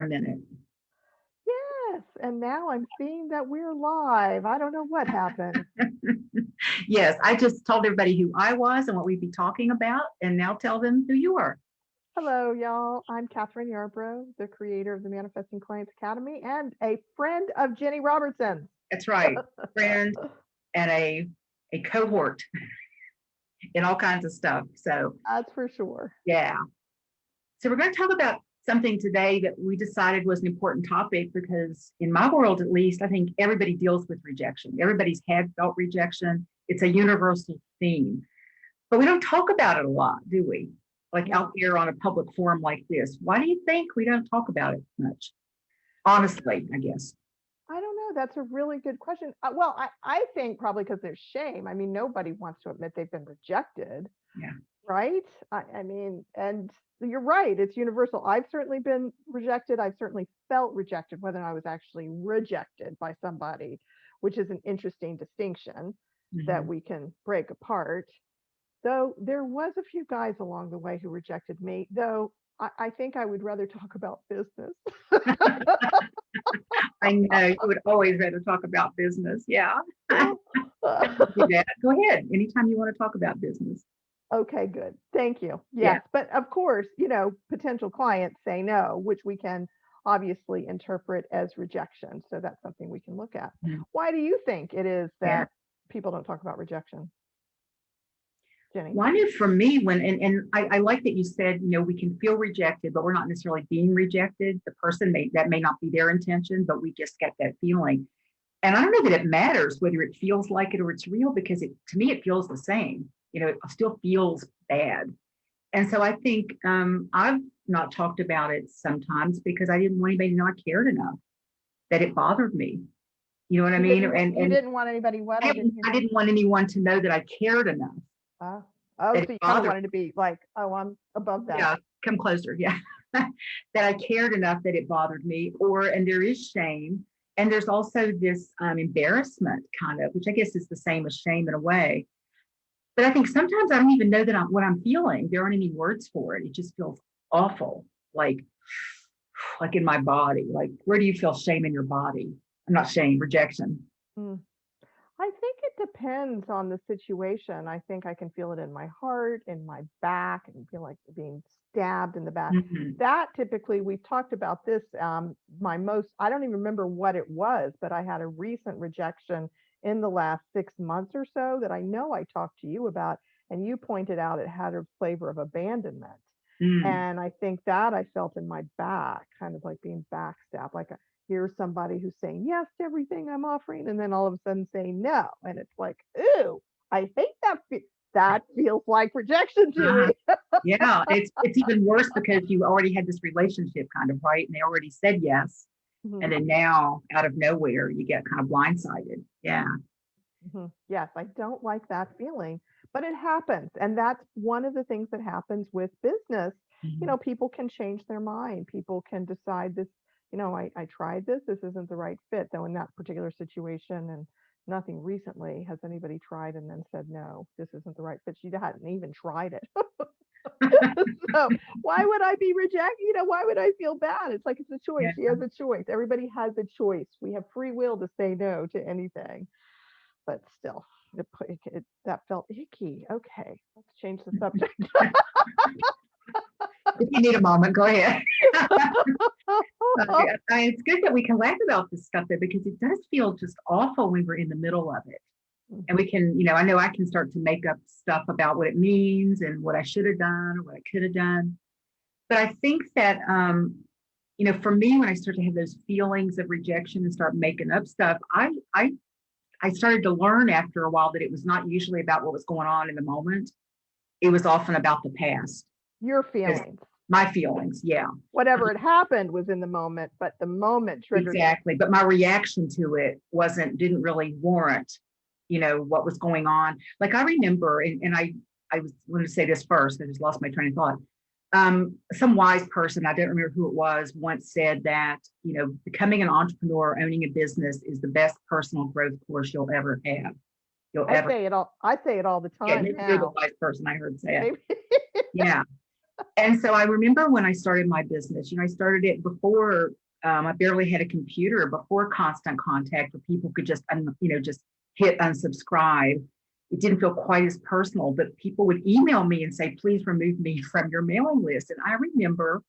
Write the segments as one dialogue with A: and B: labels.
A: a minute.
B: Yes, and now I'm seeing that we're live. I don't know what happened.
A: Yes, I just told everybody who I was and what we'd be talking about, and now tell them who you are.
B: Hello, y'all. I'm Kathryn Yarborough, the creator of the Manifesting Clients Academy and a friend of Ginny Robertson.
A: That's right, friend and a cohort in all kinds of stuff. So
B: That's for sure.
A: yeah. So we're going to talk about something today that we decided was an important topic because in my world, at least, I think everybody deals with rejection. Everybody's felt rejection. It's a universal theme, but we don't talk about it a lot, do we? Like out there on a public forum like this. Why do you think we don't talk about it much? Honestly, I guess.
B: I don't know. That's a really good question. I think probably because there's shame. I mean, nobody wants to admit they've been rejected.
A: Yeah.
B: Right? I mean, and you're right. It's universal. I've certainly been rejected. I've certainly felt rejected, whether I was actually rejected by somebody, which is an interesting distinction that we can break apart. Though there was a few guys along the way who rejected me, though I think I would rather talk about business.
A: I know you would always rather talk about business. Yeah. Go ahead. Anytime you want to talk about business.
B: Okay, good. Thank you. Yes. But of course, potential clients say no, which we can obviously interpret as rejection. So that's something we can look at. Why do you think it is that people don't talk about rejection? Jenny?
A: Well, I knew for me and I like that you said, we can feel rejected, but we're not necessarily being rejected. The person that may not be their intention, but we just get that feeling. And I don't know that it matters whether it feels like it or it's real, because to me, it feels the same. It still feels bad. And so I think I've not talked about it sometimes because I didn't want anybody to know I cared enough, that it bothered me. You know what I mean?
B: You didn't want anybody what?
A: I didn't want anyone to know that I cared enough.
B: So you kind of wanted to be like, oh, I'm above that.
A: Yeah, come closer. Yeah. That I cared enough that it bothered me. And there is shame. And there's also this embarrassment kind of, which I guess is the same as shame in a way. But I think sometimes I don't even know what I'm feeling. There aren't any words for it. It just feels awful, like in my body. Like, where do you feel shame in your body? I'm not shame, rejection.
B: I think it depends on the situation. I think I can feel it in my heart, in my back, and feel like being stabbed in the back. That typically, we've talked about this. I don't even remember what it was, but I had a recent rejection in the last 6 months or so that I know I talked to you about, and you pointed out it had a flavor of abandonment. And I think that I felt in my back, kind of like being backstabbed, like here's somebody who's saying yes to everything I'm offering, and then all of a sudden saying no. And it's like, ooh, I hate that. That feels like rejection to me.
A: Yeah, it's even worse because you already had this relationship kind of, right? And they already said yes. And then now, out of nowhere, you get kind of blindsided. Yeah.
B: Yes, I don't like that feeling, but it happens. And that's one of the things that happens with business. People can change their mind. People can decide this, I tried this isn't the right fit, though in that particular situation, and nothing recently has anybody tried and then said, no, this isn't the right fit. She hadn't even tried it. So why would I be rejected? Why would I feel bad? It's like, it's a choice. She has a choice. Everybody has a choice. We have free will to say no to anything. But still, that felt icky. Okay, let's change the subject.
A: If you need a moment, go ahead. It's good that we can laugh about this stuff, though, because it does feel just awful when we're in the middle of it. And we can, I know I can start to make up stuff about what it means and what I should have done or what I could have done. But I think that, for me, when I start to have those feelings of rejection and start making up stuff, I started to learn after a while that it was not usually about what was going on in the moment. It was often about the past.
B: Your feelings.
A: My feelings, yeah.
B: Whatever had happened was in the moment, but the moment triggered.
A: Exactly. But my reaction to it didn't really warrant, what was going on. Like I remember, and I was going to say this first, I just lost my train of thought. Some wise person, I don't remember who it was, once said that, becoming an entrepreneur, owning a business is the best personal growth course you'll ever have.
B: I say it all the time.
A: Yeah, you're the wise person I heard say it. Yeah. And so I remember when I started my business, I started it before I barely had a computer, before Constant Contact, where people could just, just hit unsubscribe. It didn't feel quite as personal, but people would email me and say, please remove me from your mailing list. And I remember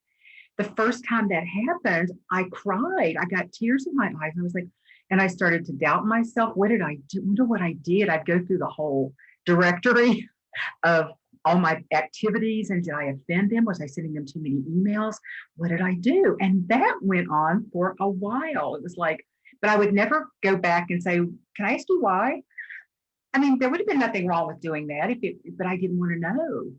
A: the first time that happened, I cried. I got tears in my eyes. I was like, and I started to doubt myself. What did I do? I wonder what I did. I'd go through the whole directory of all my activities, and did I offend them? Was I sending them too many emails? What did I do? And that went on for a while. It was like, but I would never go back and say, can I ask you why? I mean, there would have been nothing wrong with doing that but I didn't want to know,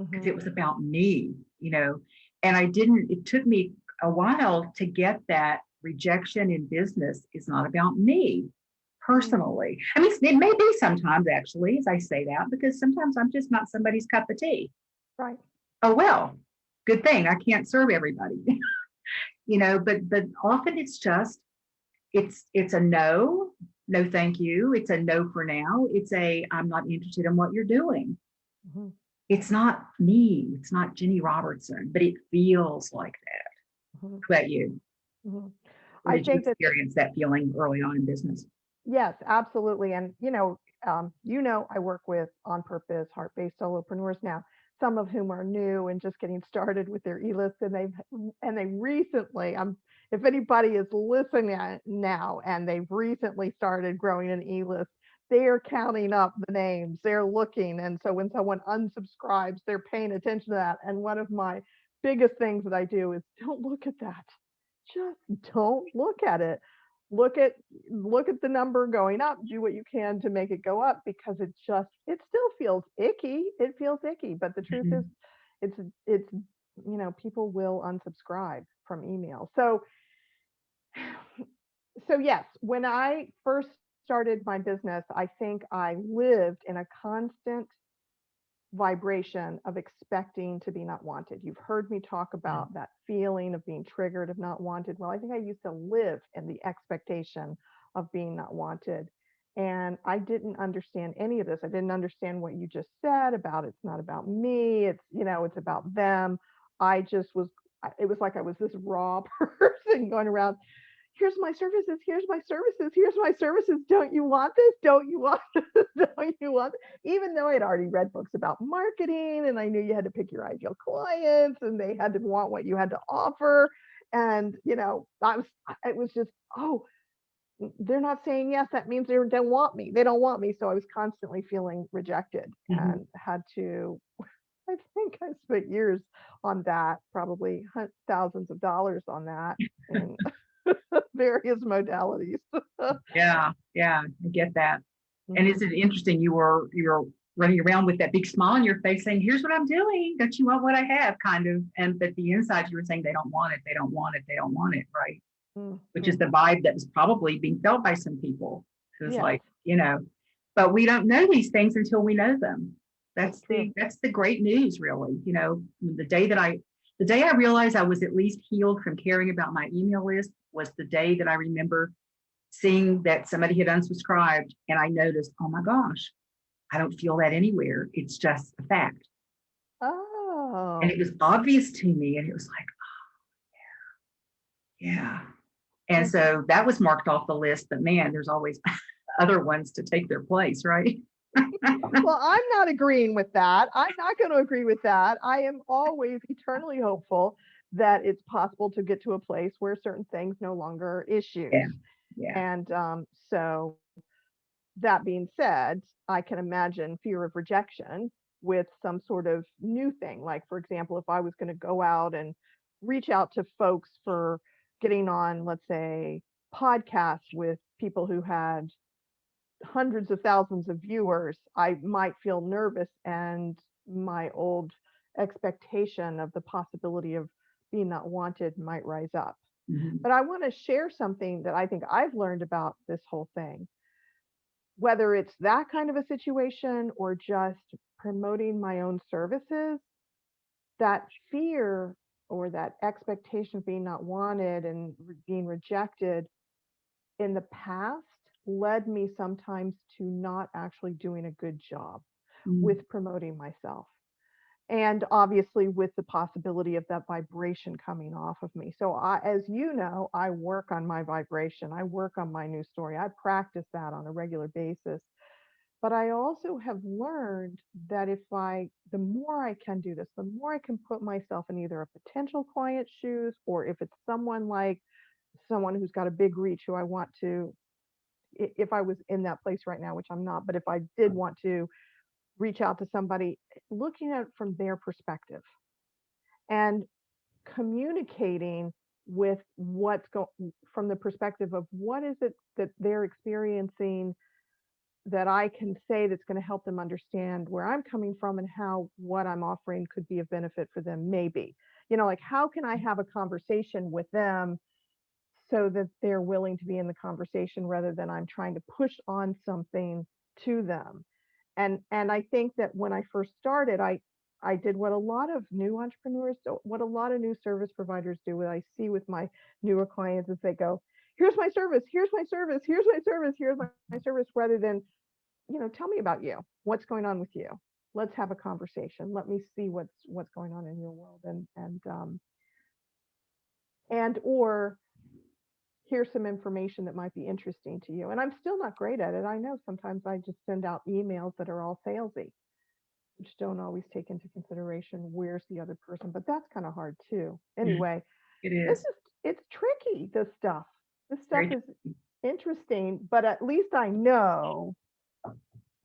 A: because it was about me, and it took me a while to get that rejection in business is not about me personally. I mean, it may be sometimes, actually, as I say that, because sometimes I'm just not somebody's cup of tea.
B: Right.
A: Oh, well, good thing I can't serve everybody, but often it's a no, no, thank you. It's a no for now. It's I'm not interested in what you're doing.
B: Mhm.
A: It's not me. It's not Ginny Robertson, but it feels like that.
B: Mhm.
A: How about you?
B: Mhm.
A: Or
B: I
A: did you
B: think that
A: experience that feeling early on in business?
B: yes, absolutely. And I work with on purpose, heart-based solopreneurs now, some of whom are new and just getting started with their e-list, and they recently, if anybody is listening now and they've recently started growing an e-list, they are counting up the names, they're looking, and so when someone unsubscribes, they're paying attention to that. And one of my biggest things that I do is don't look at that. Just don't look at it. Look at the number going up, do what you can to make it go up, because it still feels icky. It feels icky, but the truth is
A: Mhm.
B: it's people will unsubscribe from email. So yes, when I first started my business, I think I lived in a constant vibration of expecting to be not wanted. You've heard me talk about that feeling of being triggered, of not wanted. Well, I think I used to live in the expectation of being not wanted. And I didn't understand any of this. I didn't understand what you just said about it's not about me, it's about them. I just was, it was like I was this raw person going around, here's my services, here's my services, here's my services. Don't you want this? Don't you want this? Don't you want this? Even though I'd already read books about marketing and I knew you had to pick your ideal clients and they had to want what you had to offer. And, it was just, oh, they're not saying yes. That means they don't want me. They don't want me. So I was constantly feeling rejected
A: Mhm.
B: and had to, I think I spent years on that, probably thousands of dollars on that. And various modalities.
A: Yeah, yeah, I get that. And
B: Mhm.
A: isn't it interesting? You were running around with that big smile on your face, saying, "Here's what I'm doing. Don't you want what I have?" Kind of, and but the inside you were saying, "They don't want it. They don't want it. They don't want it." Right?
B: Mm,
A: Which is the
B: mhm.
A: vibe that was probably being felt by some people. Who's
B: Yes,
A: like, but we don't know these things until we know them.
B: that's
A: That's
B: true.
A: the great news, really. The day I realized I was at least healed from caring about my email list was the day that I remember seeing that somebody had unsubscribed, and I noticed, oh my gosh, I don't feel that anywhere. It's just a fact. And
B: Oh,
A: it was obvious to me, and it was like, yeah. And
B: mm.
A: so that was marked off the list, but man, there's always other ones to take their place, right?
B: Well, I'm not agreeing with that. I'm not going to agree with that. I am always eternally hopeful that it's possible to get to a place where certain things no longer are issues.
A: Yeah. Yeah.
B: And so that being said, I can imagine fear of rejection with some sort of new thing. Like, for example, if I was going to go out and reach out to folks for getting on, let's say, podcasts with people who had hundreds of thousands of viewers, I might feel nervous and my old expectation of the possibility of being not wanted might rise up.
A: Mhm.
B: But I want to share something that I think I've learned about this whole thing, whether it's that kind of a situation or just promoting my own services, that fear or that expectation of being not wanted and being rejected in the past led me sometimes to not actually doing a good job
A: Mhm.
B: with promoting myself. and obviously with the possibility of that vibration coming off of me. So as you know, I work on my vibration. I work on my new story. I practice that on a regular basis. But I also have learned that the more I can do this, the more I can put myself in either a potential client's shoes, or if it's someone who's got a big reach who I want to, if I was in that place right now, which I'm not, but if I did want to reach out to somebody, looking at it from their perspective and communicating with from the perspective of what is it that they're experiencing that I can say that's going to help them understand where I'm coming from and how what I'm offering could be of benefit for them, maybe. Like, how can I have a conversation with them so that they're willing to be in the conversation rather than I'm trying to push on something to them. And I think that when I first started, I did what a lot of new entrepreneurs do, what a lot of new service providers do, what I see with my newer clients is they go, here's my service, here's my service, here's my service, here's my service, rather than, tell me about you. What's going on with you? Let's have a conversation. Let me see what's going on in your world, or here's some information that might be interesting to you. And I'm still not great at it. I know sometimes I just send out emails that are all salesy, which don't always take into consideration where's the other person, but that's kind of hard too. Anyway,
A: It is.
B: it's tricky, this stuff. This stuff
A: Very
B: is interesting, but at least I know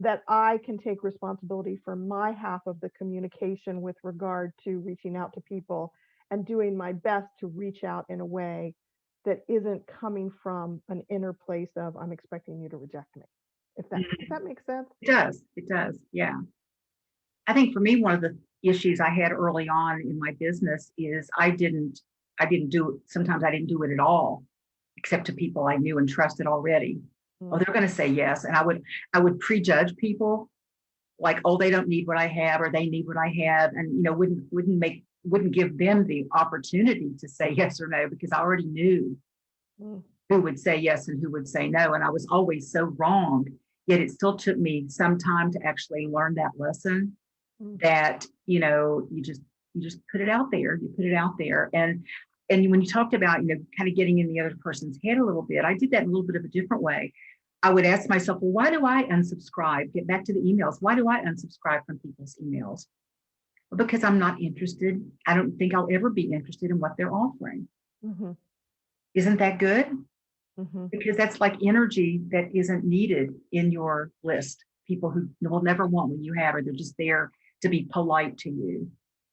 B: that I can take responsibility for my half of the communication with regard to reaching out to people and doing my best to reach out in a way that isn't coming from an inner place of I'm expecting you to reject me. Does that make sense?
A: It does. It does. Yeah. I think for me, one of the issues I had early on in my business is I didn't do it. Sometimes I didn't do it at all, except to people I knew and trusted already. Oh, they're going to say yes. And I would prejudge people like, oh, they don't need what I have, or they need what I have. And, wouldn't give them the opportunity to say yes or no, because I already knew who would say yes and who would say no. And I was always so wrong. Yet it still took me some time to actually learn that lesson that, you just put it out there. You put it out there. And when you talked about, kind of getting in the other person's head a little bit, I did that in a little bit of a different way. I would ask myself, well, why do I unsubscribe? Get back to the emails. Why do I unsubscribe from people's emails? Well, because I'm not interested. I don't think I'll ever be interested in what they're offering.
B: Mm-hmm.
A: Isn't that good?
B: Mm-hmm.
A: Because that's like energy that isn't needed in your list. People who will never want what you have, or they're just there to be polite to you.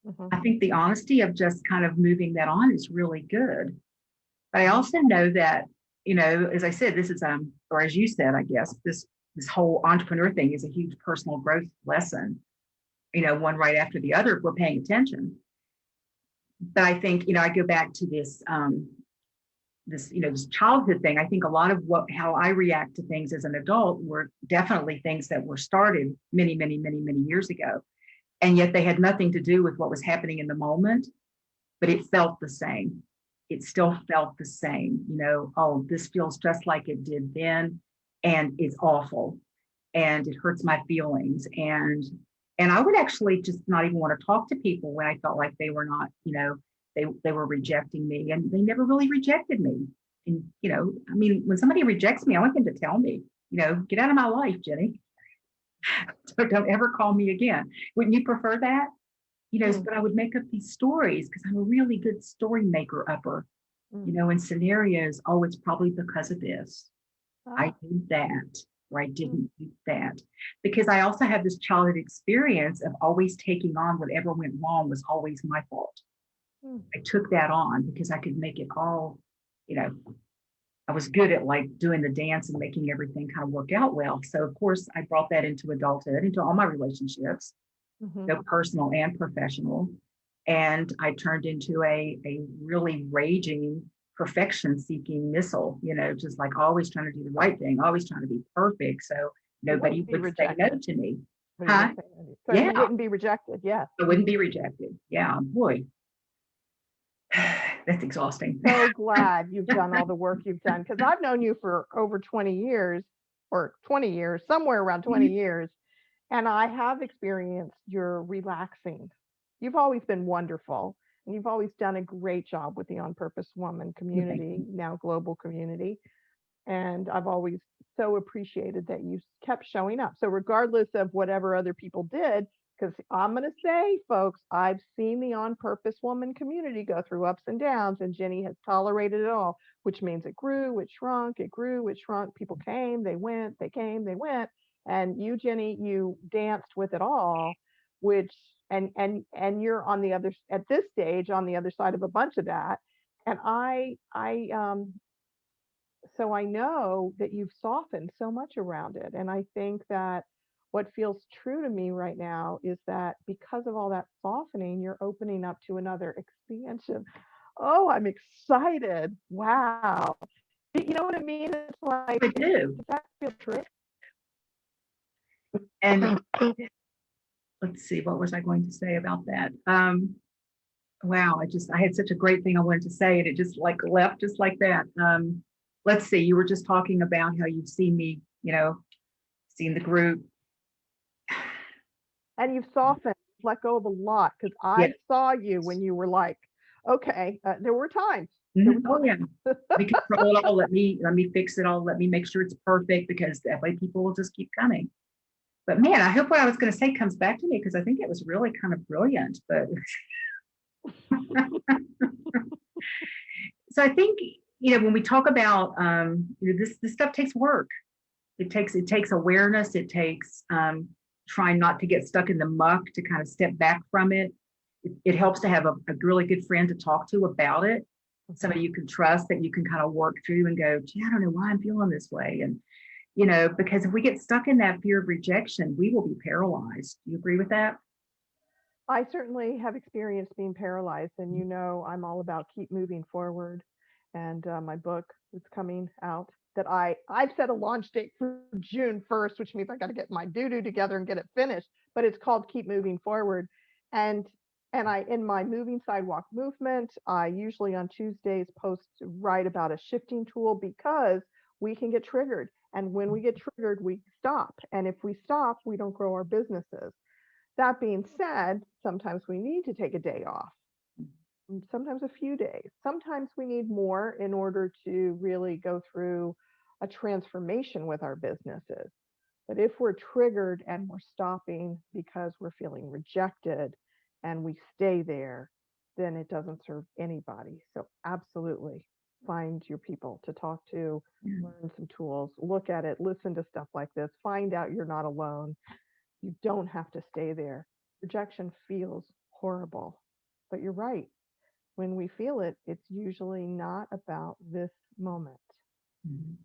B: Mm-hmm.
A: I think the honesty of just kind of moving that on is really good. But I also know that, as I said, this is, or as you said, I guess, this whole entrepreneur thing is a huge personal growth lesson, one right after the other if we're paying attention. But I think, I go back to this, this childhood thing. I think a lot of how I react to things as an adult were definitely things that were started many, many, many, many years ago. And yet they had nothing to do with what was happening in the moment, but it felt the same. It still felt the same, oh, this feels just like it did then, and it's awful, and it hurts my feelings. And I would actually just not even want to talk to people when I felt like they were not, they were rejecting me, and they never really rejected me. And, when somebody rejects me, I want them to tell me, get out of my life, Jenny. So don't ever call me again. Wouldn't you prefer that? But I would make up these stories because I'm a really good story maker upper, in scenarios. Oh, it's probably because of this. I did that, or I didn't do that. Because I also have this childhood experience of always taking on whatever went wrong was always my fault. I took that on because I could make it all, I was good at like doing the dance and making everything kind of work out well. So of course I brought that into adulthood, into all my relationships, personal and professional. And I turned into a really raging perfection seeking missile, just like always trying to do the right thing, always trying to be perfect. So nobody would say no to me.
B: So you wouldn't be rejected. Yeah.
A: I wouldn't be rejected. Yeah. Boy. That's exhausting.
B: So glad you've done all the work you've done, because I've known you for over 20 years, or 20 years, somewhere around 20 years. And I have experienced your relaxing you've always been wonderful, and you've always done a great job with the On Purpose Woman
A: Well, thank
B: community,
A: you.
B: now global community. And I've always so appreciated that you kept showing up. So regardless of whatever other people did, because I'm going to say, folks, I've seen the On Purpose Woman community go through ups and downs, and Ginny has tolerated it all, which means it grew, it shrunk, it grew, it shrunk. People came, they went, they came, they went. And you, Ginny, you danced with it all, which and you're on the other at this stage on the other side of a bunch of that. And so I know that you've softened so much around it. And I think that what feels true to me right now is that because of all that softening, you're opening up to another expansion. Oh, I'm excited. Wow. You know what I mean? It's like,
A: I do.
B: does that feel true?
A: And let's see, what was I going to say about that? Wow, I had such a great thing I wanted to say, and it just like left just like that. Let's see, you were just talking about how you've seen me, seen the group.
B: And you've softened, let go of a lot, because
A: Yeah.
B: I saw you when you were like, okay, there were times.
A: Oh yeah. We control it all. Let me fix it all. Let me make sure it's perfect, because that way people will just keep coming. But man, I hope what I was going to say comes back to me, because I think it was really kind of brilliant. But so I think, when we talk about this stuff takes work. It takes awareness. It takes trying not to get stuck in the muck, to kind of step back from it. It helps to have a really good friend to talk to about it. Somebody you can trust, that you can kind of work through and go, gee, I don't know why I'm feeling this way. And, because if we get stuck in that fear of rejection, we will be paralyzed. Do you agree with that?
B: I certainly have experienced being paralyzed, and I'm all about keep moving forward. And my book is coming out that I've set a launch date for June 1st, which means I got to get my doo-doo together and get it finished. But it's called Keep Moving Forward. And I, in my moving sidewalk movement, I usually on Tuesdays write about a shifting tool, because we can get triggered. And when we get triggered, we stop. And if we stop, we don't grow our businesses. That being said, sometimes we need to take a day off, sometimes a few days. Sometimes we need more in order to really go through a transformation with our businesses. But if we're triggered and we're stopping because we're feeling rejected and we stay there, then it doesn't serve anybody. So absolutely find your people to talk to, learn some tools, look at it, listen to stuff like this, find out you're not alone. You don't have to stay there. Rejection feels horrible, but you're right. When we feel it, it's usually not about this moment.
A: Mhm.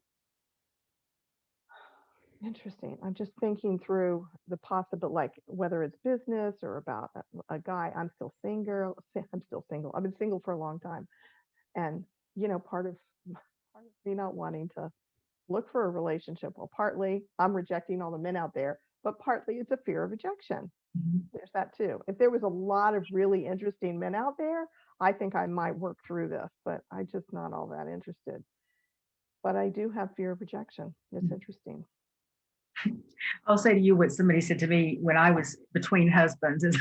B: Interesting. I'm just thinking through the possible, like whether it's business or about a guy. I'm still single. I'm still single. I've been single for a long time, and part of me not wanting to look for a relationship. Well, partly I'm rejecting all the men out there, but partly it's a fear of rejection. There's that too. If there was a lot of really interesting men out there, I think I might work through this, but I'm just not all that interested. But I do have fear of rejection. It's interesting.
A: I'll say to you what somebody said to me when I was between husbands, is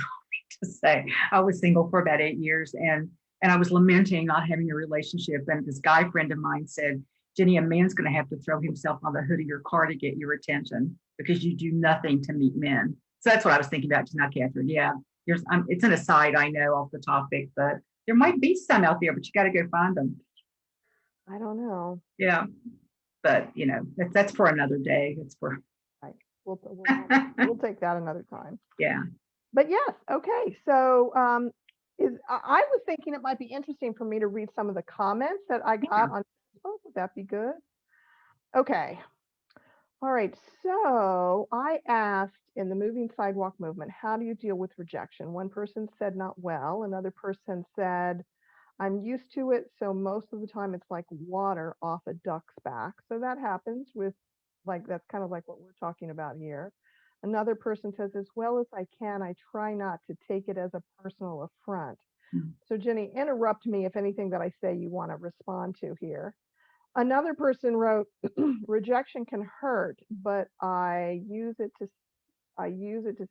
A: to say I was single for about 8 years, and I was lamenting not having a relationship. And this guy friend of mine said, Jenny, a man's going to have to throw himself on the hood of your car to get your attention, because you do nothing to meet men. So that's what I was thinking about just now, Kathryn. Yeah, it's an aside, I know, off the topic, but there might be some out there, but you got to go find them.
B: I don't know.
A: Yeah, but that's for another day. It's for
B: Right. We'll take that another time.
A: Yeah.
B: But yes, okay. So I was thinking it might be interesting for me to read some of the comments that I got on Facebook. Would that be good? Okay. All right. So I asked in the moving sidewalk movement, how do you deal with rejection? One person said not well. Another person said, I'm used to it. So most of the time it's like water off a duck's back. So that happens with that's kind of like what we're talking about here. Another person says, as well as I can, I try not to take it as a personal affront. So Jenny, interrupt me if anything that I say you want to respond to here. Another person wrote, rejection can hurt, but I use it to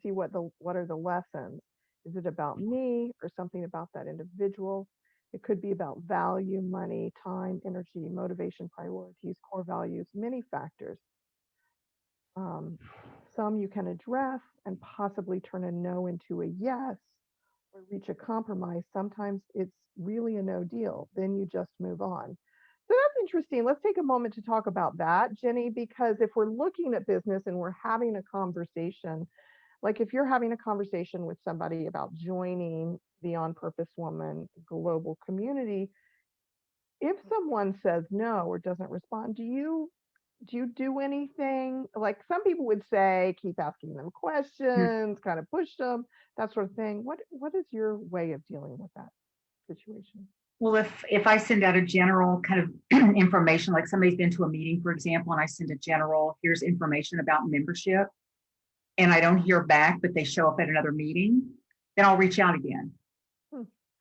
B: see what are the lessons. Is it about me or something about that individual? It could be about value, money, time, energy, motivation, priorities, core values, many factors. Some you can address and possibly turn a no into a yes or reach a compromise. Sometimes it's really a no deal. Then you just move on. So that's interesting. Let's take a moment to talk about that, Jenny, because if we're looking at business and we're having a conversation, like if you're having a conversation with somebody about joining the On Purpose Woman global community, if someone says no or doesn't respond, do you do anything? Like some people would say, keep asking them questions, kind of push them, that sort of thing. What is your way of dealing with that situation?
A: Well, if I send out a general kind of information, like somebody's been to a meeting, for example, and I send a general, here's information about membership, and I don't hear back, but they show up at another meeting, then I'll reach out again.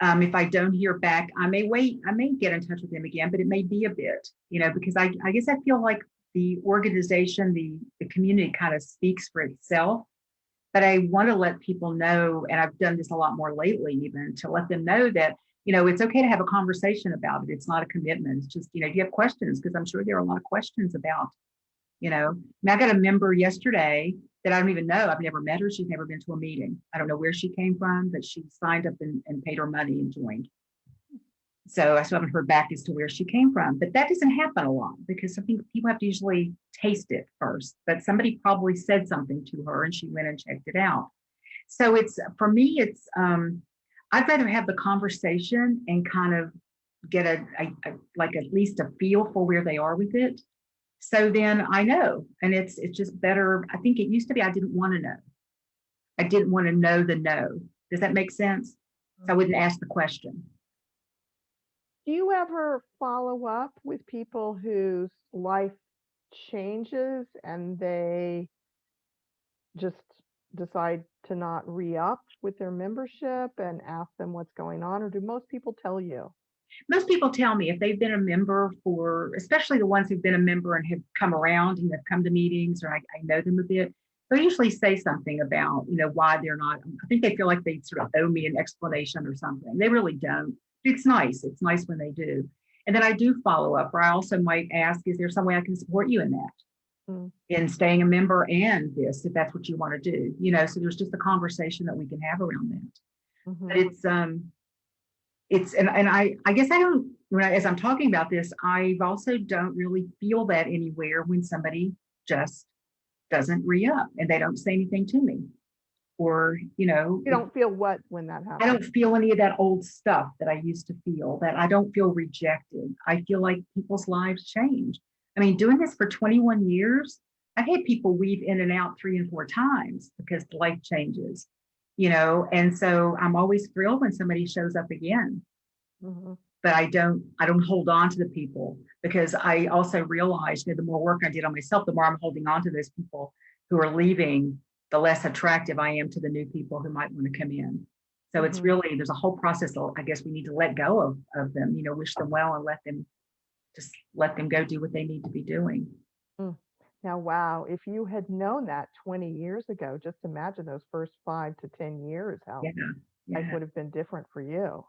A: If I don't hear back, I may wait, I may get in touch with them again, but it may be a bit, because I guess I feel like the organization, the community kind of speaks for itself. But I want to let people know, and I've done this a lot more lately, even to let them know that, it's okay to have a conversation about it. It's not a commitment. It's just, do you have questions? Because I'm sure there are a lot of questions about, I got a member yesterday that I don't even know. I've never met her. She's never been to a meeting. I don't know where she came from, but she signed up and paid her money and joined. So I still haven't heard back as to where she came from, but that doesn't happen a lot because I think people have to usually taste it first, but somebody probably said something to her and she went and checked it out. So for me, I'd rather have the conversation and kind of get like at least a feel for where they are with it. So then I know, and it's just better. I think it used to be, I didn't want to know. I didn't want to know the no. Does that make sense? So I wouldn't ask the question.
B: Do you ever follow up with people whose life changes and they just decide to not re-up with their membership and ask them what's going on? Or do most people tell you?
A: Most people tell me if they've been a member especially the ones who've been a member and have come around and have come to meetings, or I know them a bit, they'll usually say something about, why they're not. I think they feel like they sort of owe me an explanation or something. They really don't. It's nice. It's nice when they do. And then I do follow up, or I also might ask, is there some way I can support you in that? In staying a member and this, if that's what you want to do, so there's just a conversation that we can have around that. But and I guess I don't, as I'm talking about this, I also don't really feel that anywhere when somebody just doesn't re-up and they don't say anything to me. Or,
B: you don't feel what when that happens?
A: I don't feel any of that old stuff that I used to feel, that I don't feel rejected. I feel like people's lives change. I mean, doing this for 21 years, I've had people weave in and out 3 and 4 times because life changes, and so I'm always thrilled when somebody shows up again. But I don't hold on to the people, because I also realized that the more work I did on myself, the more I'm holding on to those people who are leaving, the less attractive I am to the new people who might want to come in. So it's really, there's a whole process. I guess we need to let go of them, wish them well and let them go do what they need to be doing.
B: Now, wow, if you had known that 20 years ago, just imagine those first 5 to 10 years, how life would have been different for you.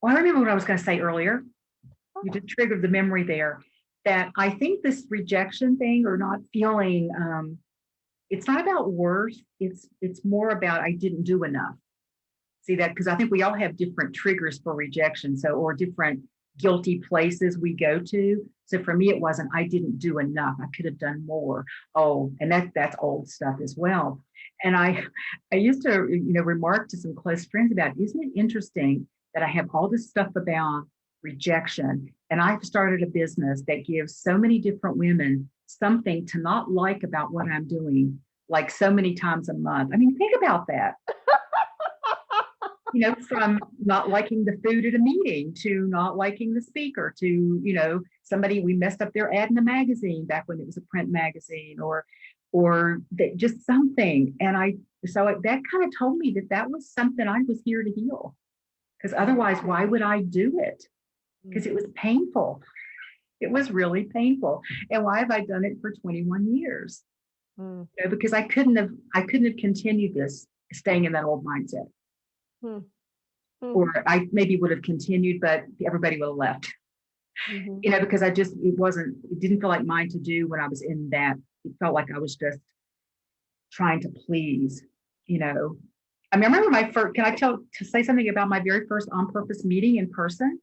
A: Well, I remember what I was going to say earlier. You just triggered the memory there, that I think this rejection thing, or not feeling, it's not about worth. It's more about I didn't do enough. See that? Because I think we all have different triggers for rejection. Or different guilty places we go to. So for me, it wasn't, I didn't do enough. I could have done more. Oh, and that's old stuff as well. And I used to, remark to some close friends about, isn't it interesting that I have all this stuff about rejection, and I've started a business that gives so many different women something to not like about what I'm doing, like so many times a month. I mean, think about that. From not liking the food at a meeting to not liking the speaker to, somebody, we messed up their ad in the magazine back when it was a print magazine, or just something. And so that kind of told me that was something I was here to heal. Because otherwise, why would I do it? Because it was painful. It was really painful. And why have I done it for 21 years? Because I couldn't have continued this, staying in that old mindset.
B: Hmm. Hmm.
A: or I maybe would have continued, but everybody would have left.
B: Mhm.
A: Because it didn't feel like mine to do when I was in that. It felt like I was just trying to please, you know. I mean, I remember my first, can I say something about my very first on purpose meeting in person?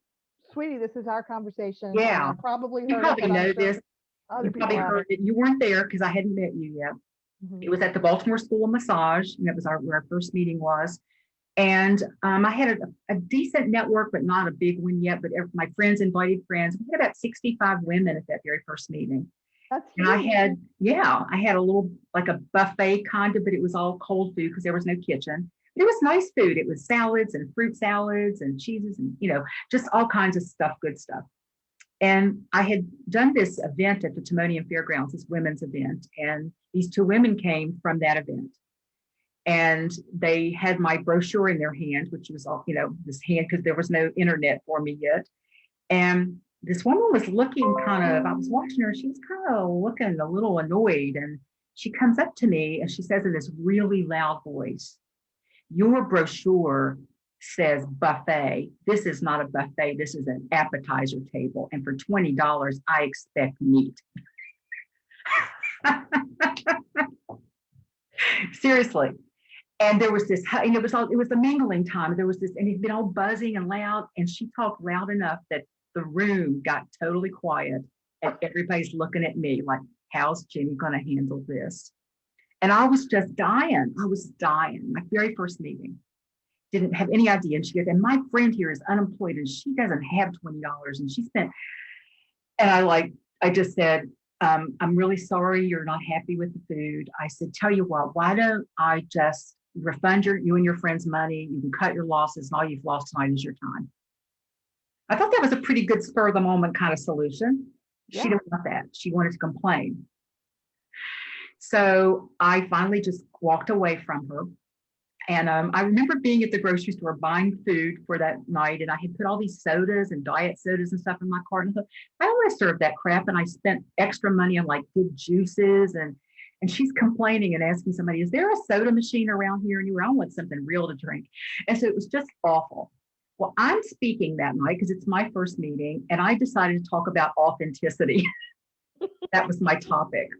B: Sweetie, this is our conversation, and
A: Yeah.
B: I probably
A: You
B: heard it,
A: probably
B: but I'm
A: know
B: sure
A: this.
B: other
A: You
B: people
A: probably heard
B: haven't.
A: it. You weren't there because I hadn't met you yet.
B: Mhm.
A: It was at the Baltimore School of Massage, and that was where our first meeting was. And I had a decent network, but not a big one yet. But my friends invited friends. We had about 65 women at that very first meeting.
B: That's
A: And I
B: huge.
A: had a little, like a buffet kind of, but it was all cold food because there was no kitchen. But it was nice food. It was salads and fruit salads and cheeses and, just all kinds of stuff, good stuff. And I had done this event at the Timonium Fairgrounds, this women's event. And these two women came from that event. And they had my brochure in their hand, which was all, this hand, because there was no internet for me yet. And this woman was looking I was watching her, she was kind of looking a little annoyed. And she comes up to me and she says in this really loud voice, "Your brochure says buffet. This is not a buffet. This is an appetizer table. And for $20, I expect meat." Seriously. And there was this, and it was the mingling time. There was this, and it'd been all buzzing and loud. And she talked loud enough that the room got totally quiet. And everybody's looking at me like, how's Ginny going to handle this? And I was just dying. I was dying. My very first meeting. Didn't have any idea. And she goes, "And my friend here is unemployed and she doesn't have $20. And she spent," and I just said, "I'm really sorry you're not happy with the food." I said, "Tell you what, why don't I just refund you and your friends' money? You can cut your losses, and all you've lost tonight is your time." I thought that was a pretty good spur of the moment kind of solution.
B: Yeah.
A: She didn't want that. She wanted to complain. So I finally just walked away from her. And I remember being at the grocery store buying food for that night, and I had put all these sodas and diet sodas and stuff in my cart. And I thought, I don't want to serve that crap. And I spent extra money on like good juices. And she's complaining and asking somebody, "Is there a soda machine around here anywhere? I want something real to drink." And so it was just awful. Well, I'm speaking that night because it's my first meeting, and I decided to talk about authenticity. That was my topic.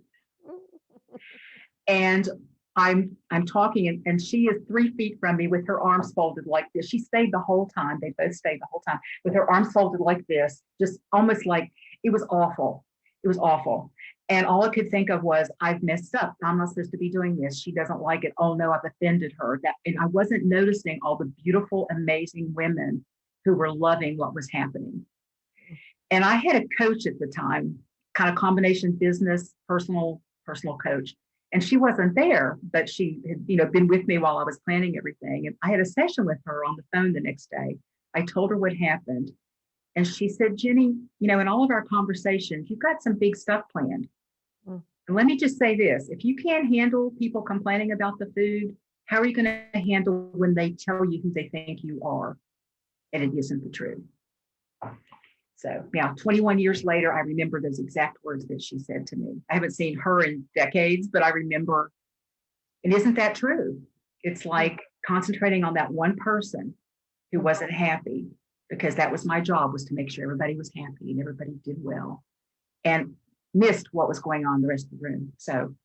A: And I'm talking, and she is 3 feet from me with her arms folded like this. She stayed the whole time. They both stayed the whole time with her arms folded like this, just almost like it was awful. It was awful. And all I could think of was, I've messed up. I'm not supposed to be doing this. She doesn't like it. Oh no, I've offended her. And I wasn't noticing all the beautiful, amazing women who were loving what was happening. And I had a coach at the time, kind of combination business, personal coach. And she wasn't there, but she had, been with me while I was planning everything. And I had a session with her on the phone the next day. I told her what happened. And she said, "Ginny, in all of our conversations, you've got some big stuff planned. And let me just say this, if you can't handle people complaining about the food, how are you going to handle when they tell you who they think you are? And it isn't the truth." So now 21 years later, I remember those exact words that she said to me. I haven't seen her in decades, but I remember, and isn't that true? It's like concentrating on that one person who wasn't happy, because that was my job, was to make sure everybody was happy and everybody did well, and missed what was going on in the rest of the room. So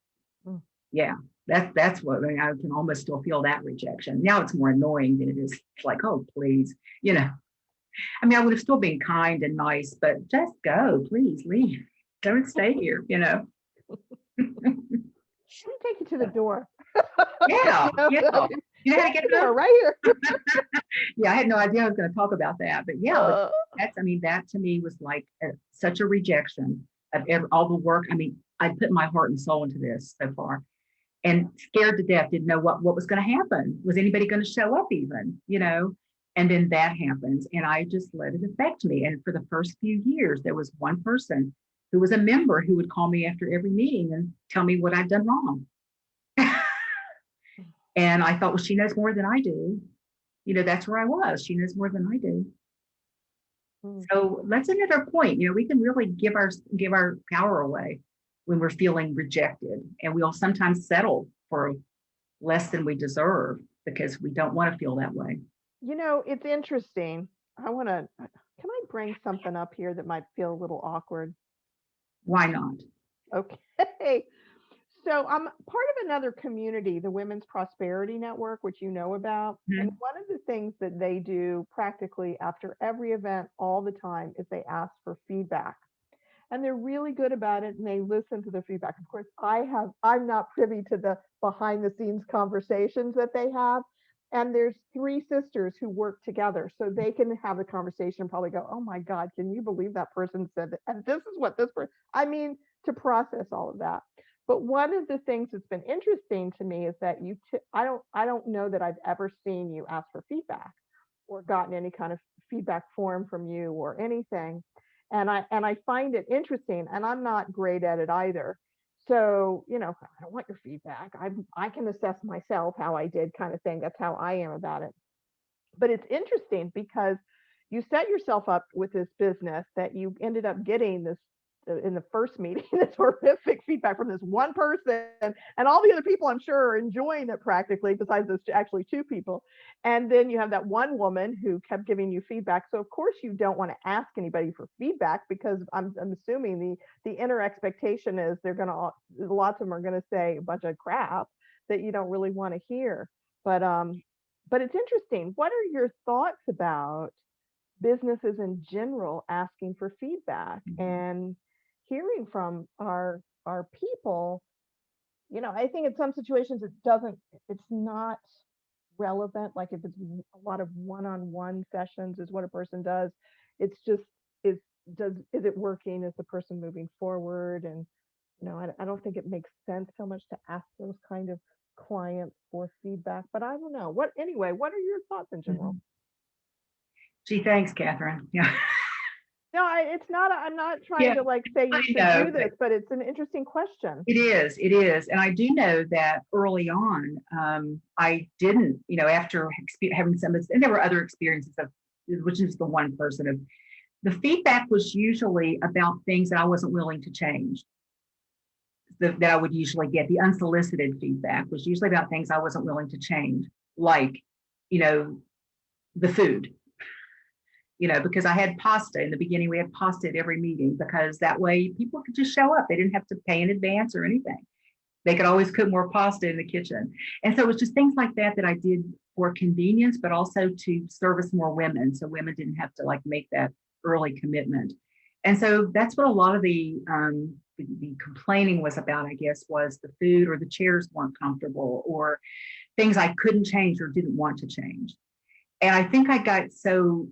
A: yeah, that's what, I can almost still feel that rejection. Now it's more annoying than it is. It's like, oh, please, I mean, I would have still been kind and nice, but just go, please leave. Don't stay here,
B: She can take you to the door.
A: Yeah, yeah. You know how to get
B: there right here.
A: Yeah, I had no idea I was going to talk about that, but yeah, but that to me was like such a rejection of all the work. I mean, I put my heart and soul into this so far, and scared to death, didn't know what was going to happen. Was anybody going to show up even, And then that happens, and I just let it affect me. And for the first few years, there was one person who was a member who would call me after every meeting and tell me what I'd done wrong. And I thought, well, she knows more than I do. That's where I was. She knows more than I do. So that's another point. We can really give our power away when we're feeling rejected, and we'll sometimes settle for less than we deserve because we don't want to feel that way.
B: It's interesting. Can I bring something up here that might feel a little awkward?
A: Why not?
B: Okay. So I'm part of another community, the Women's Prosperity Network, which you know about. And
A: Mhm.
B: one of the things that they do practically after every event all the time is they ask for feedback. And they're really good about it and they listen to the feedback. Of course, I'm not privy to the behind the scenes conversations that they have. And there's three sisters who work together. So they can have a conversation and probably go, oh my God, can you believe that person said that? And this is what this person, I mean, to process all of that. But one of the things that's been interesting to me is that I don't know that I've ever seen you ask for feedback or gotten any kind of feedback form from you or anything. And I find it interesting, and I'm not great at it either. So, I don't want your feedback. I can assess myself how I did, kind of thing. That's how I am about it. But it's interesting because you set yourself up with this business that you ended up getting this in the first meeting, this horrific feedback from this one person, and all the other people I'm sure are enjoying it practically, besides those actually two people. And then you have that one woman who kept giving you feedback. So of course you don't want to ask anybody for feedback, because I'm assuming the inner expectation is lots of them are gonna say a bunch of crap that you don't really want to hear. But it's interesting. What are your thoughts about businesses in general asking for feedback and hearing from our people? I think in some situations it's not relevant. Like if it's a lot of one-on-one sessions is what a person does. It's just is is it working? Is the person moving forward? And I don't think it makes sense so much to ask those kind of clients for feedback. But I don't know. What are your thoughts in general?
A: Mhm. Gee, thanks, Kathryn. Yeah.
B: No, it's not. I'm not trying
A: Yeah,
B: to like say
A: I
B: you should
A: know.
B: do this, but it's an interesting question.
A: It is, it is. And I do know that early on, I didn't, after having some, and there were other experiences of, which is the one person of, the feedback was usually about things that I wasn't willing to change. That I would usually get. The unsolicited feedback was usually about things I wasn't willing to change, like, you know, the food. Because I had pasta in the beginning. We had pasta at every meeting because that way people could just show up. They didn't have to pay in advance or anything. They could always cook more pasta in the kitchen. And so it was just things like that that I did for convenience, but also to service more women. So women didn't have to like make that early commitment. And so that's what a lot of the complaining was about, I guess, was the food or the chairs weren't comfortable or things I couldn't change or didn't want to change. And I think I got so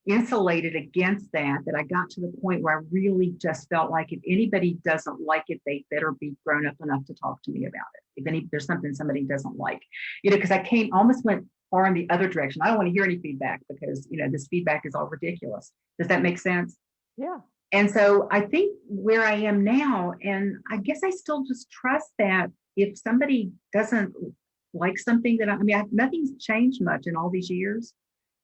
A: insulated against that I got to the point where I really just felt like if anybody doesn't like it, they better be grown up enough to talk to me about it. If there's something somebody doesn't like, because I almost went far in the other direction. I don't want to hear any feedback because, this feedback is all ridiculous. Does that make sense?
B: Yeah.
A: And so I think where I am now, and I guess I still just trust that if somebody doesn't like something nothing's changed much in all these years.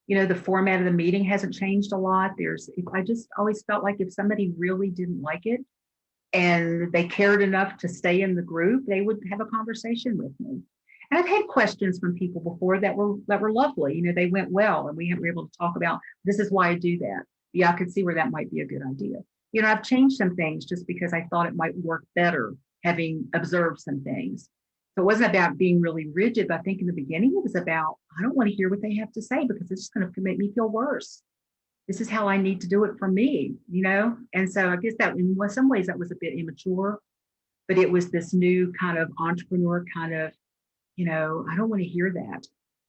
A: The format of the meeting hasn't changed a lot. I just always felt like if somebody really didn't like it and they cared enough to stay in the group, they would have a conversation with me. And I've had questions from people before that were lovely. They went well, and we were able to talk about this is why I do that. Yeah, I could see where that might be a good idea. I've changed some things just because I thought it might work better, having observed some things. So it wasn't about being really rigid. But I think in the beginning it was about, I don't want to hear what they have to say because it's just going to make me feel worse. This is how I need to do it for me. And so I guess that in some ways that was a bit immature, but it was this new kind of entrepreneur kind of, I don't want to hear that.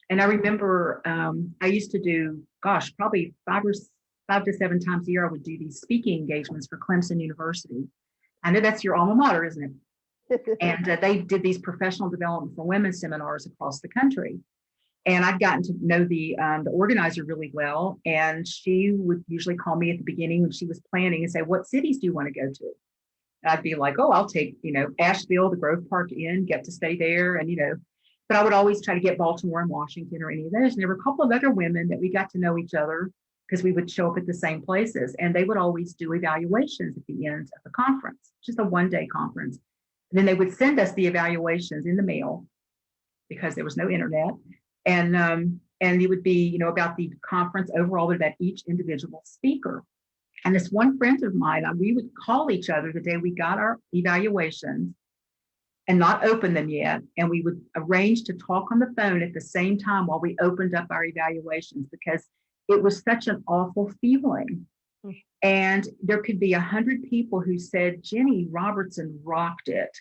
A: And I remember I used to do, gosh, probably 5 to 7 times a year, I would do these speaking engagements for Clemson University. I know that's your alma mater, isn't it? And they did these professional development for women seminars across the country. And I'd gotten to know the organizer really well. And she would usually call me at the beginning when she was planning and say, what cities do you want to go to? And I'd be like, oh, I'll take, Asheville, the Grove Park Inn, get to stay there. And, but I would always try to get Baltimore and Washington or any of those. And there were a couple of other women that we got to know each other because we would show up at the same places. And they would always do evaluations at the end of the conference, just a one-day conference. And then they would send us the evaluations in the mail because there was no internet. And And it would be, about the conference overall, but about each individual speaker. And this one friend of mine, we would call each other the day we got our evaluations and not open them yet. And we would arrange to talk on the phone at the same time while we opened up our evaluations, because it was such an awful feeling. And there could be 100 people who said, Ginny Robertson rocked it.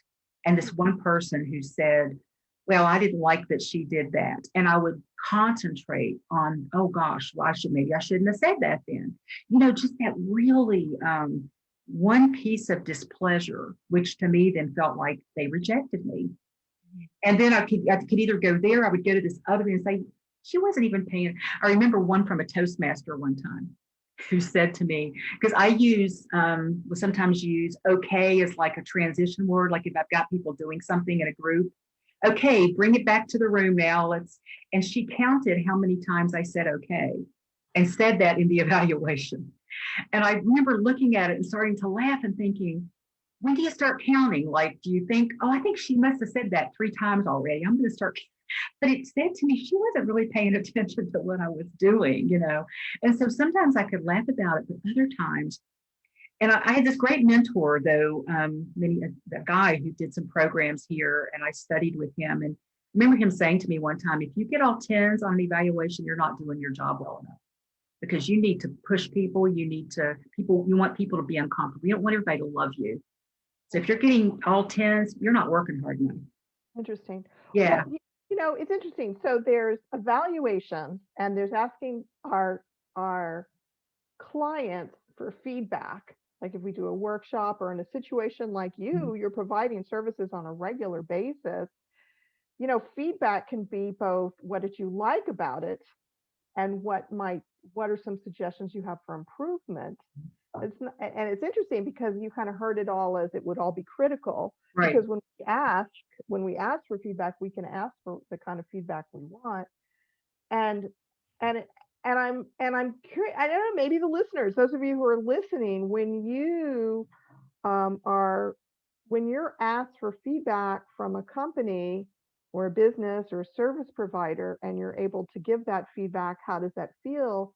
A: And this one person who said, well, I didn't like that she did that. And I would concentrate on, oh gosh, maybe I shouldn't have said that then. Just that really one piece of displeasure, which to me then felt like they rejected me. And then I could either go there, I would go to this other and say, she wasn't even paying. I remember one from a Toastmaster one time who said to me, because I will sometimes use okay as like a transition word, like if I've got people doing something in a group. Okay, bring it back to the room now. And she counted how many times I said okay and said that in the evaluation. And I remember looking at it and starting to laugh and thinking, when do you start counting? Like, do you think, I think she must have said that 3 times already. I'm going to start. But it said to me, she wasn't really paying attention to what I was doing, And so sometimes I could laugh about it, but other times, and I had this great mentor, though, a guy who did some programs here, and I studied with him. And I remember him saying to me one time, if you get all 10s on an evaluation, you're not doing your job well enough, because you need to push people. You want people to be uncomfortable. You don't want everybody to love you. So if you're getting all 10s, you're not working hard enough.
B: Interesting.
A: Yeah.
B: Well, it's interesting. So there's evaluation, and there's asking our clients for feedback. Like if we do a workshop or in a situation like you're providing services on a regular basis, feedback can be both what did you like about it and what are some suggestions you have for improvement. And it's interesting because you kind of heard it all as it would all be critical,
A: right.
B: Because when we ask for feedback, we can ask for the kind of feedback we want. And I'm curious, I don't know, maybe the listeners, those of you who are listening, when you're asked for feedback from a company or a business or a service provider, and you're able to give that feedback, how does that feel?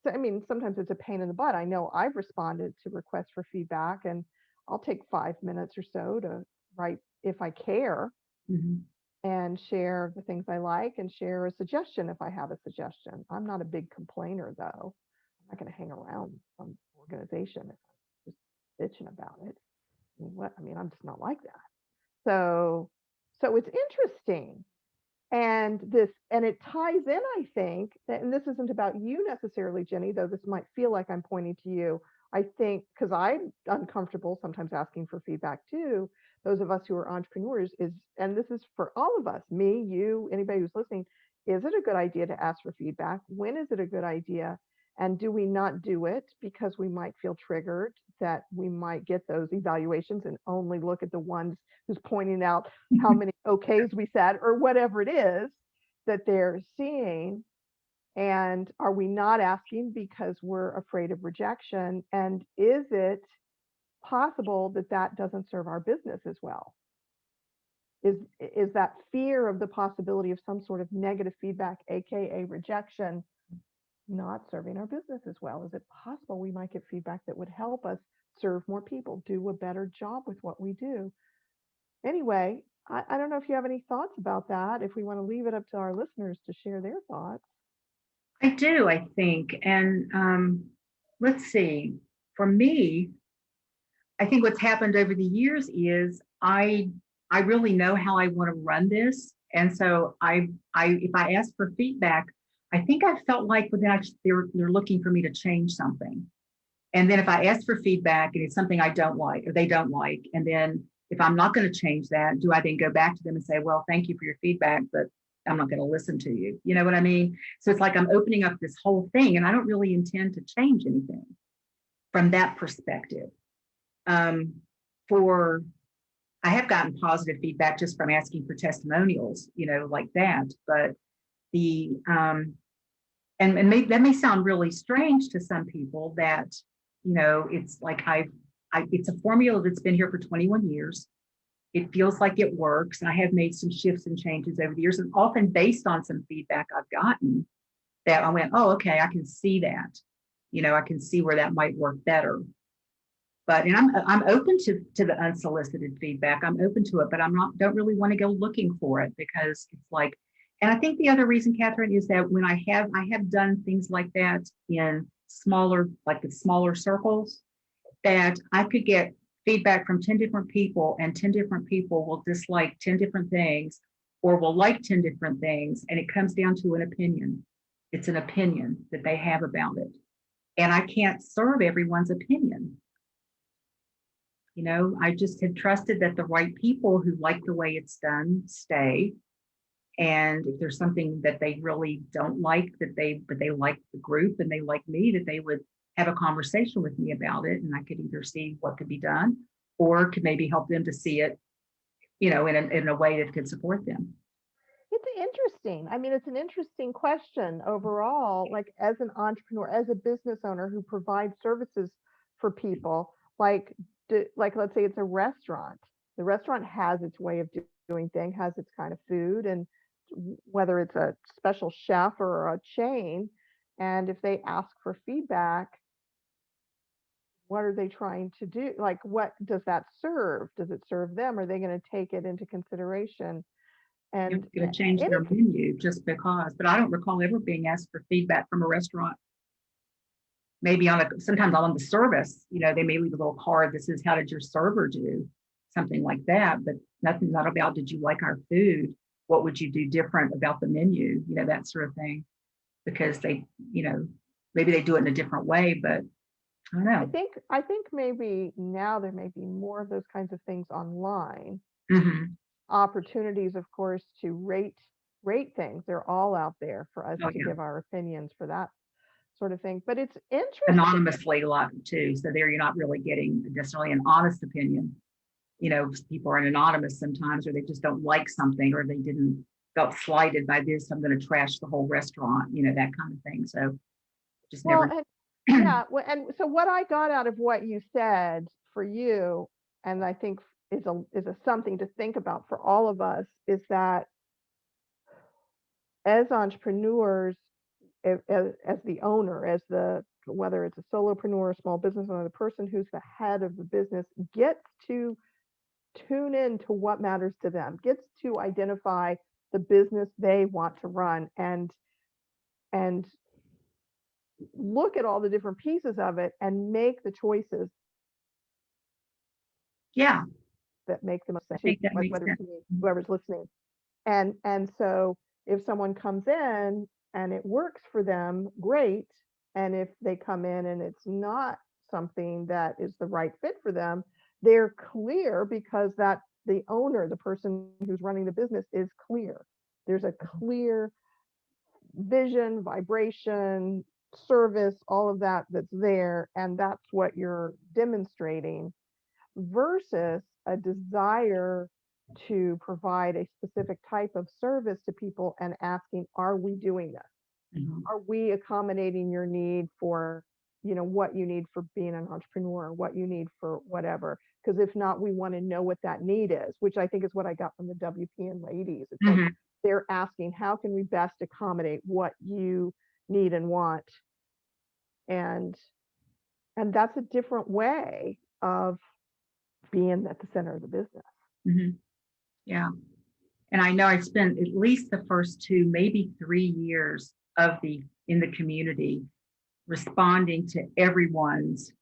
B: So, I mean, sometimes it's a pain in the butt. I know I've responded to requests for feedback, and I'll take 5 minutes or so to write if I care. And share the things I like and share a suggestion if I have a suggestion. I'm not a big complainer, though. I'm not going to hang around some organization if I'm just bitching about it. I'm just not like that. So it's interesting. And it ties in, I think, and this isn't about you necessarily, Ginny, though this might feel like I'm pointing to you. I think, because I'm uncomfortable sometimes asking for feedback too, those of us who are entrepreneurs and this is for all of us, me, you, anybody who's listening, is it a good idea to ask for feedback? When is it a good idea? And do we not do it because we might feel triggered that we might get those evaluations and only look at the ones who's pointing out how many okays we said or whatever it is that they're seeing? And are we not asking because we're afraid of rejection? And is it possible that doesn't serve our business as well? Is that fear of the possibility of some sort of negative feedback, aka rejection, not serving our business as well? Is it possible we might get feedback that would help us serve more people, do a better job with what we do? Anyway, I don't know if you have any thoughts about that, if we want to leave it up to our listeners to share their thoughts.
A: I do, I think. And let's see, for me, I think what's happened over the years is I really know how I want to run this. And so if I ask for feedback, I think I felt like they're looking for me to change something. And then if I ask for feedback and it's something I don't like or they don't like, and then if I'm not going to change that, do I then go back to them and say, well, thank you for your feedback, but I'm not going to listen to you. You know what I mean? So it's like I'm opening up this whole thing, and I don't really intend to change anything from that perspective. I have gotten positive feedback just from asking for testimonials, like that. But that may sound really strange to some people that, it's like it's a formula that's been here for 21 years. It feels like it works. And I have made some shifts and changes over the years, and often based on some feedback I've gotten. that I went, oh, okay, I can see that. I can see where that might work better. But, and I'm open to the unsolicited feedback. I'm open to it, but don't really want to go looking for it, because it's like, and I think the other reason, Kathryn, is that when I have done things like that in smaller, like the smaller circles, that I could get feedback from 10 different people, and 10 different people will dislike 10 different things or will like 10 different things. And it comes down to an opinion. It's an opinion that they have about it. And I can't serve everyone's opinion. I just have trusted that the right people who like the way it's done stay. And if there's something that they really don't like, but they like the group and they like me, that they would have a conversation with me about it. And I could either see what could be done, or could maybe help them to see it, in a way that could support them.
B: It's interesting. I mean, it's an interesting question overall, like as an entrepreneur, as a business owner who provides services for people, like let's say it's a restaurant. The restaurant has its way of doing things, has its kind of food, and whether it's a special chef or a chain, and if they ask for feedback, what are they trying to do? Like, what does that serve? Does it serve them? Are they going to take it into consideration? And
A: You're going to change their menu just because, but I don't recall ever being asked for feedback from a restaurant. Maybe sometimes on the service, they may leave a little card that says, how did your server do? Something like that, but nothing, not about, did you like our food? What would you do different about the menu? That sort of thing, because they, maybe they do it in a different way, but I don't know.
B: I think maybe now there may be more of those kinds of things online.
A: Mm-hmm.
B: Opportunities, of course, to rate things. They're all out there for us to give our opinions for that sort of thing. But it's interesting.
A: Anonymously a lot too. So there you're not really getting necessarily an honest opinion. People are anonymous sometimes, or they just don't like something, or they felt slighted by this. I'm going to trash the whole restaurant, that kind of thing. So just never.
B: Yeah. Well, and so what I got out of what you said for you, and I think is a something to think about for all of us, is that as entrepreneurs, as the owner, whether it's a solopreneur, a small business owner, the person who's the head of the business gets to tune in to what matters to them, gets to identify the business they want to run, and look at all the different pieces of it and make the choices that make the most sense, whether it's whoever's listening. And so if someone comes in and it works for them, great. And if they come in and it's not something that is the right fit for them, they're clear, because that the owner, the person who's running the business, is clear. There's a clear vision, vibration, service, all of that that's there, and that's what you're demonstrating, versus a desire to provide a specific type of service to people and asking, are we doing this? Mm-hmm. Are we accommodating your need for, what you need for being an entrepreneur, what you need for whatever? Because if not, we want to know what that need is, which I think is what I got from the WPN ladies. It's like they're asking, how can we best accommodate what you need and want? And that's a different way of being at the center of the business.
A: Mm-hmm. Yeah. And I know I spent at least the first 2, maybe 3 years in the community responding to everyone's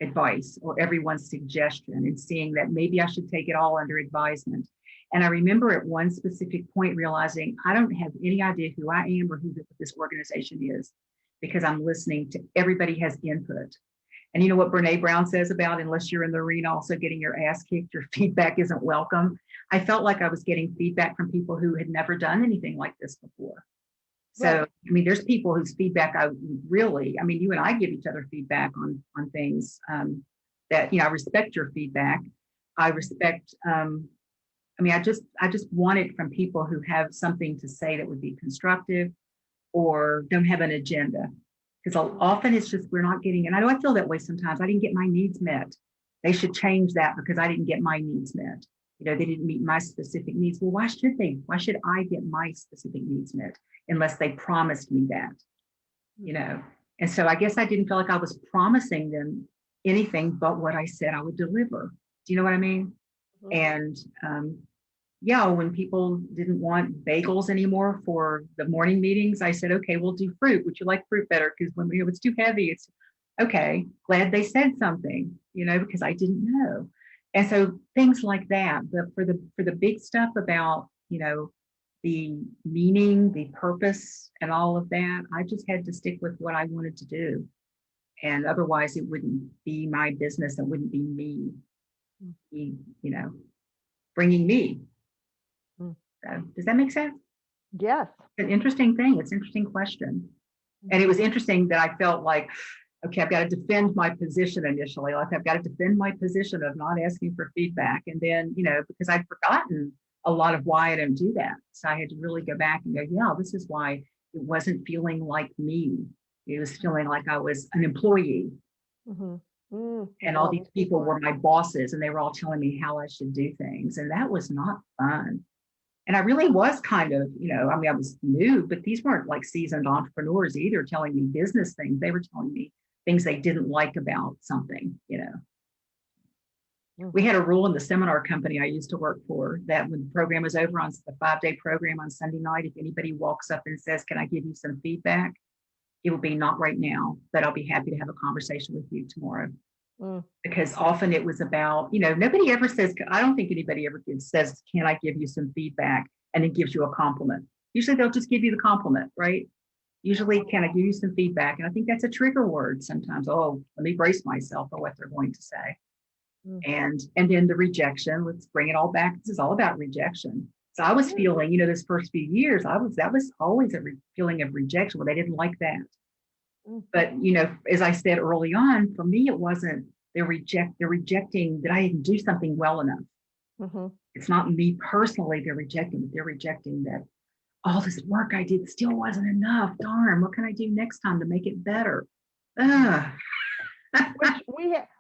A: advice or everyone's suggestion, and seeing that maybe I should take it all under advisement. And I remember at one specific point realizing I don't have any idea who I am or who this organization is, because I'm listening to everybody has input. And you know what Brene Brown says about, unless you're in the arena also getting your ass kicked, your feedback isn't welcome. I felt like I was getting feedback from people who had never done anything like this before. So, right. I mean, there's people whose feedback you and I give each other feedback on things that, I respect your feedback. I respect, I just want it from people who have something to say that would be constructive or don't have an agenda. Because often it's just, we're not getting, and I know I feel that way sometimes. I didn't get my needs met. They should change that because I didn't get my needs met. They didn't meet my specific needs. Well, why should they? Why should I get my specific needs met unless they promised me that? you know. And so I guess I didn't feel like I was promising them anything but what I said I would deliver. Do you know what I mean?
B: Mhm.
A: And yeah, when people didn't want bagels anymore for the morning meetings, I said, okay, we'll do fruit. Would you like fruit better? Because when it's too heavy, it's okay. Glad they said something, you know, because I didn't know. And so things like that. But for the big stuff about, you know, the meaning, the purpose, and all of that, I just had to stick with what I wanted to do. And otherwise, it wouldn't be my business. It wouldn't be me, you know, bringing me.
B: Mm.
A: So, does that make sense?
B: Yes.
A: It's an interesting thing. It's an interesting question. And it was interesting that I felt like, okay, I've got to defend my position initially. Like I've got to defend my position of not asking for feedback. And then, you know, because I'd forgotten a lot of why I don't do that. So I had to really go back and go, yeah, this is why it wasn't feeling like me. It was feeling like I was an employee.
B: Mm-hmm. Mm,
A: And all these people were my bosses and they were all telling me how I should do things. And that was not fun. And I really was kind of, you know, I mean, I was new, but these weren't like seasoned entrepreneurs either telling me business things. They were telling me things they didn't like about something, you know. We had a rule in the seminar company I used to work for that when the program was over on the 5-day program on Sunday night, if anybody walks up and says, can I give you some feedback? It will be not right now, but I'll be happy to have a conversation with you tomorrow. Because often it was about, you know, nobody ever says, I don't think anybody ever says, can I give you some feedback? And then gives you a compliment. Usually they'll just give you the compliment, right? Usually, can I give you some feedback? And I think that's a trigger word sometimes. Oh, let me brace myself for what they're going to say. And then the rejection, let's bring it all back. This is all about rejection. So I was feeling, you know, those first few years, that was always a feeling of rejection where they didn't like that. But, you know, as I said early on, for me, it wasn't, they're rejecting that I didn't do something well enough.
B: Mm-hmm.
A: It's not me personally they're rejecting, but they're rejecting that all this work I did still wasn't enough. Darn, what can I do next time to make it better?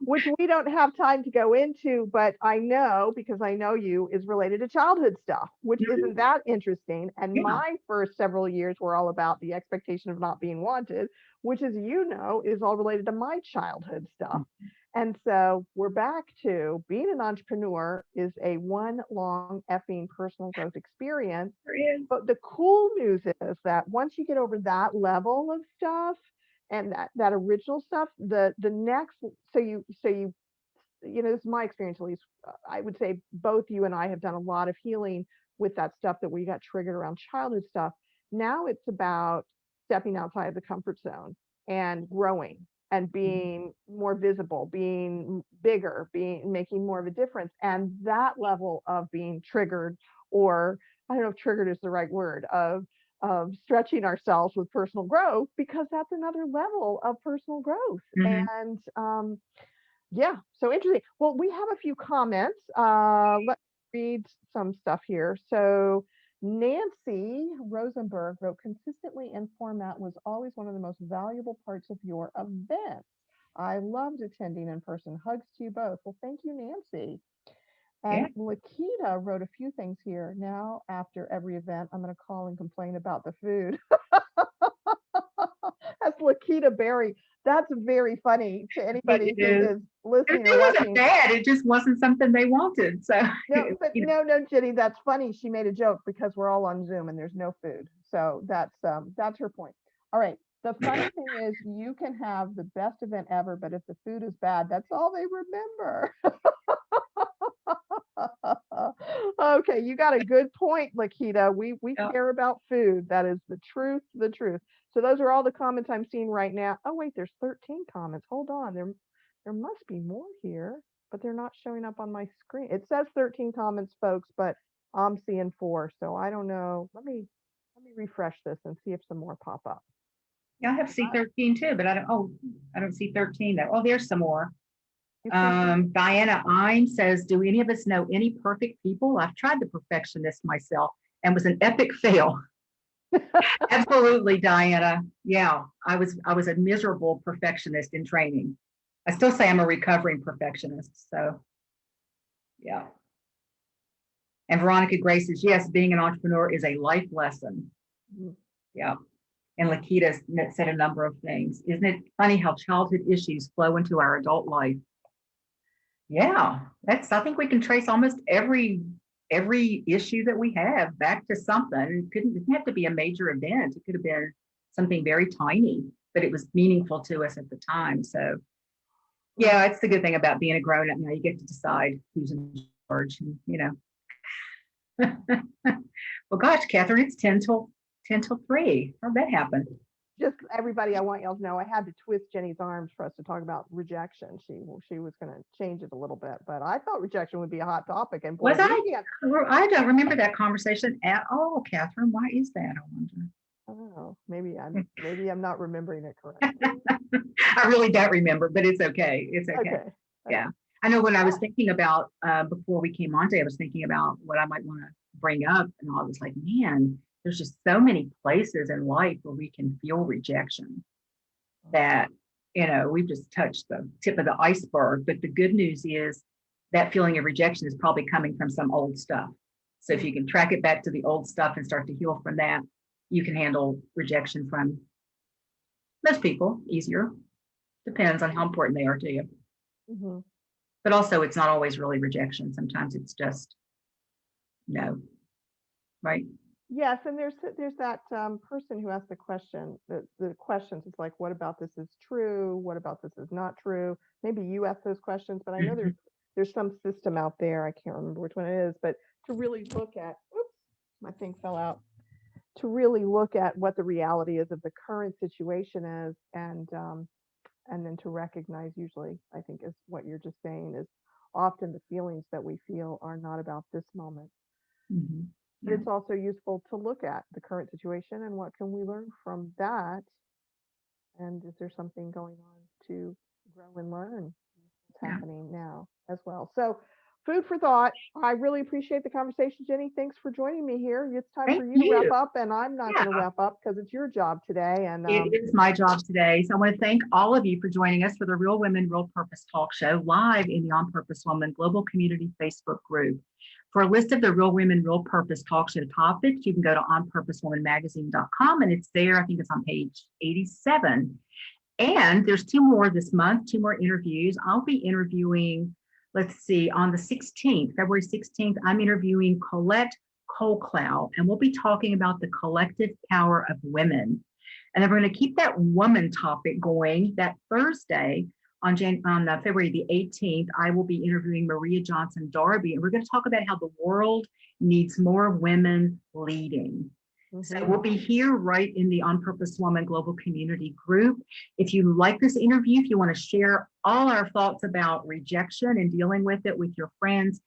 B: which we don't have time to go into, but I know, because I know you, is related to childhood stuff, which isn't that interesting. And my first several years were all about the expectation of not being wanted, which, as you know, is all related to my childhood stuff. And so we're back to being an entrepreneur is a one long effing personal growth experience. But the cool news is that once you get over that level of stuff, and that original stuff, the next, so you know, this is my experience, at least. I would say both you and I have done a lot of healing with that stuff that we got triggered around childhood stuff. Now it's about stepping outside of the comfort zone and growing and being more visible, being bigger, making more of a difference. And that level of being triggered, or I don't know if triggered is the right word, of stretching ourselves with personal growth, because that's another level of personal growth. And yeah, so interesting. Well, we have a few comments. Let's read some stuff here. So Nancy Rosenberg wrote, consistently in format was always one of the most valuable parts of your event. I loved attending in person. Hugs to you both. Well, thank you, Nancy. And Lakita wrote a few things here. Now, after every event, I'm going to call and complain about the food. That's Lakita Berry. That's very funny to anybody who is listening or watching.
A: It wasn't bad. It just wasn't something they wanted. So
B: no, but no, Ginny, that's funny. She made a joke because we're all on Zoom and there's no food. So that's her point. All right. The funny thing is, you can have the best event ever, but if the food is bad, that's all they remember. Okay, you got a good point, Lakita. We care about food. That is the truth, the truth. So those are all the comments I'm seeing right now. Oh wait, there's 13 comments. Hold on, there must be more here, but they're not showing up on my screen. It says 13 comments, folks, but I'm seeing 4, so I don't know. Let me refresh this and see if some more pop up.
A: Yeah, I have C13 too, but I don't see 13 though. Oh, there's some more. Diana Ime says, do any of us know any perfect people? I've tried the perfectionist myself and was an epic fail. Absolutely, Diana. Yeah, I was a miserable perfectionist in training. I still say I'm a recovering perfectionist. So yeah. And Veronica Grace says, yes, being an entrepreneur is a life lesson. Yeah. And Lakita said a number of things. Isn't it funny how childhood issues flow into our adult life? Yeah, I think we can trace almost every issue that we have back to something. It didn't have to be a major event. It could have been something very tiny, but it was meaningful to us at the time. So yeah, it's the good thing about being a grown up now. You get to decide who's in charge, and, well, gosh, Kathryn, it's 10 till 3. How'd that happen?
B: Just everybody, I want y'all to know I had to twist Jenny's arms for us to talk about rejection. She was going to change it a little bit, but I thought rejection would be a hot topic. And boy,
A: Was I don't remember that conversation at all, Kathryn. Why is that? I wonder.
B: Oh, maybe I'm not remembering it correctly.
A: I really don't remember, but it's okay. It's okay. Yeah. I know when I was thinking about before we came on today, I was thinking about what I might want to bring up, and I was like, man, there's just so many places in life where we can feel rejection that, we've just touched the tip of the iceberg. But the good news is that feeling of rejection is probably coming from some old stuff. So if you can track it back to the old stuff and start to heal from that, you can handle rejection from most people easier. Depends on how important they are to you.
B: Mm-hmm.
A: But also, it's not always really rejection. Sometimes it's just no, right?
B: Yes, and there's that person who asked the question. The questions, it's like, what about this is true? What about this is not true? Maybe you ask those questions, but I know there's some system out there. I can't remember which one it is, but to really look at, oops, my thing fell out. To really look at what the reality is of the current situation is, and then to recognize, usually, I think is what you're just saying, is often the feelings that we feel are not about this moment.
A: Mm-hmm.
B: But it's also useful to look at the current situation and what can we learn from that, and is there something going on to grow and learn what's happening now as well. So food for thought. I really appreciate the conversation, Jenny. Thanks for joining me here. It's time for you to wrap up, and I'm not going to wrap up because it's your job today. And
A: it is my job today. So I want to thank all of you for joining us for the Real Women, Real Purpose Talk Show live in the On Purpose Woman Global Community Facebook group. For a list of the Real Women, Real Purpose Talk Show topics, you can go to onpurposewomanmagazine.com, and it's there. I think it's on page 87. And there's 2 more this month, 2 more interviews. I'll be interviewing, let's see, on the 16th, February 16th, I'm interviewing Colette Colclough, and we'll be talking about the collective power of women. And then we're going to keep that woman topic going. That Thursday, on February the 18th, I will be interviewing Maria Johnson Darby, and we're going to talk about how the world needs more women leading. Mm-hmm. So we'll be here right in the On Purpose Woman Global Community group. If you like this interview, if you want to share all our thoughts about rejection and dealing with it with your friends,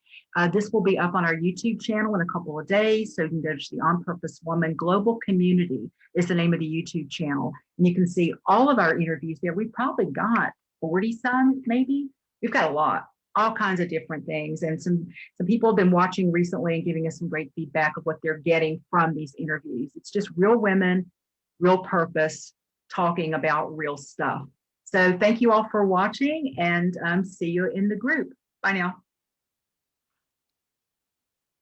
A: this will be up on our YouTube channel in a couple of days. So you can go to the On Purpose Woman Global Community is the name of the YouTube channel. And you can see all of our interviews there. We've probably got 40 some, maybe. We've got a lot, all kinds of different things. And some people have been watching recently and giving us some great feedback of what they're getting from these interviews. It's just real women, real purpose, talking about real stuff. So thank you all for watching, and see you in the group. Bye now.